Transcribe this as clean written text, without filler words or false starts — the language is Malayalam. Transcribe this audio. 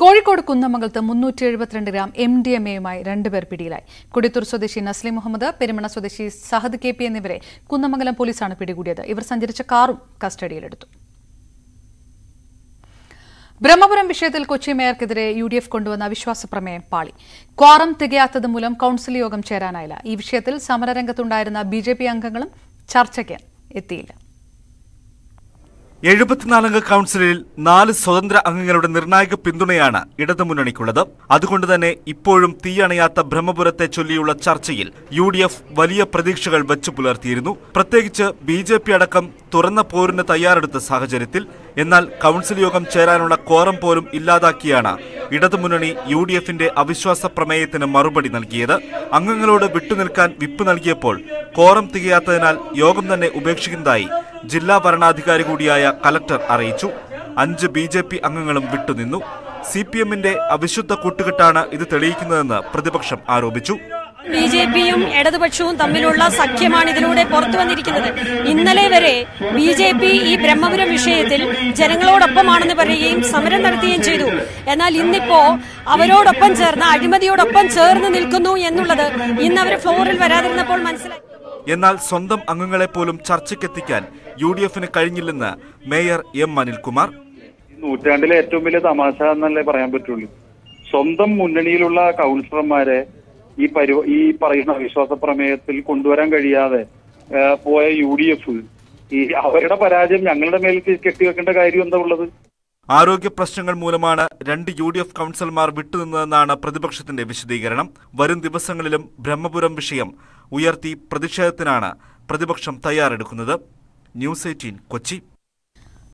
കോഴിക്കോട് കുന്നമംഗലത്ത് 372 ഗ്രാം MDMA-യുമായി രണ്ടുപേർ പിടിയിലായി. കുടിത്തൂർ സ്വദേശി നസ്ലിം മുഹമ്മദ്, പെരുമണ സ്വദേശി സഹദ് KP എന്നിവരെ കുന്നമംഗലം പോലീസാണ് പിടികൂടിയത്. ഇവർ സഞ്ചരിച്ച കാറും കസ്റ്റഡിയിലെടുത്തു. ബ്രഹ്മപുരം വിഷയത്തിൽ കൊച്ചി മേയർക്കെതിരെ UDF കൊണ്ടുവന്ന അവിശ്വാസ പ്രമേയം പാളി. ക്വാറം തികയാത്തത് മൂലം കൌൺസിൽ യോഗം ചേരാനായില്ല. ഈ വിഷയത്തിൽ സമരരംഗത്തുണ്ടായിരുന്ന BJP അംഗങ്ങളും ചർച്ചയ്ക്ക് എത്തിയില്ല. 74 കൌൺസിലിൽ 4 സ്വതന്ത്ര അംഗങ്ങളുടെ നിർണായക പിന്തുണയാണ് ഇടതുമുന്നണിക്കുള്ളത്. അതുകൊണ്ട് തന്നെ ഇപ്പോഴും തീയണയാത്ത ബ്രഹ്മപുരത്തെ ചൊല്ലിയുള്ള ചർച്ചയിൽ UDF വലിയ പ്രതീക്ഷകൾ വെച്ചു പുലർത്തിയിരുന്നു. പ്രത്യേകിച്ച് BJP അടക്കം തുറന്ന പോരിന് തയ്യാറെടുത്ത സാഹചര്യത്തിൽ. എന്നാൽ കൌൺസിൽ യോഗം ചേരാനുള്ള ക്വാറം പോലും ഇല്ലാതാക്കിയാണ് ഇടതുമുന്നണി UDF-ന്റെ അവിശ്വാസ പ്രമേയത്തിന് മറുപടി നൽകിയത്. അംഗങ്ങളോട് വിട്ടുനിൽക്കാൻ വിപ്പ് നൽകിയപ്പോൾ ക്വാറം തികയാത്തതിനാൽ യോഗം തന്നെ ഉപേക്ഷിക്കുന്നതായി ജില്ലാ ഭരണാധികാരി കൂടിയായ കലക്ടർ അറിയിച്ചു. 5 BJP അംഗങ്ങളും വിട്ടുനിന്നു. CPM-ന്റെ അവിശുദ്ധ കൂട്ടുകെട്ടാണ് ഇത് തെളിയിക്കുന്നതെന്ന് പ്രതിപക്ഷം ആരോപിച്ചു. BJP-യും ഇടതുപക്ഷവും തമ്മിലുള്ള സഖ്യമാണ് ഇതിലൂടെ പുറത്തു വന്നിരിക്കുന്നത്. ഇന്നലെ വരെ BJP ഈ ബ്രഹ്മപുരം വിഷയത്തിൽ ജനങ്ങളോടൊപ്പമാണെന്ന് പറയുകയും സമരം നടത്തുകയും ചെയ്തു. എന്നാൽ ഇന്നിപ്പോ അവരോടൊപ്പം ചേർന്ന് അഴിമതിയോടൊപ്പം ചേർന്ന് നിൽക്കുന്നു എന്നുള്ളത് ഇന്ന് അവർ ഫ്ലോറിൽ വരാതിരുന്നപ്പോൾ മനസ്സിലായി. എന്നാൽ സ്വന്തം അംഗങ്ങളെ പോലും ചർച്ചയ്ക്കെത്തിക്കാൻ UDF-ന് കഴിഞ്ഞില്ലെന്ന് മേയർ M. അനിൽകുമാർ. നൂറ്റാണ്ടിലെ ഏറ്റവും വലിയ തമാശ എന്നല്ലേ പറയാൻ പറ്റുള്ളൂ. സ്വന്തം മുന്നണിയിലുള്ള കൗൺസിലർമാരെ ഈ പറയുന്ന അവിശ്വാസ പ്രമേയത്തിൽ കൊണ്ടുവരാൻ കഴിയാതെ പോയ UDF അവരുടെ പരാജയം ഞങ്ങളുടെ മേൽ കെട്ടിവെക്കേണ്ട കാര്യം എന്താ ഉള്ളത്? ആരോഗ്യ പ്രശ്നങ്ങൾ മൂലമാണ് 2 UDF കൌൺസിലർമാർ വിട്ടുനിന്നതെന്നാണ് പ്രതിപക്ഷത്തിന്റെ വിശദീകരണം. വരും ദിവസങ്ങളിലും ബ്രഹ്മപുരം വിഷയം ഉയർത്തി പ്രതിഷേധത്തിനാണ് പ്രതിപക്ഷം തയ്യാറെടുക്കുന്നത്. News 18 കൊച്ചി.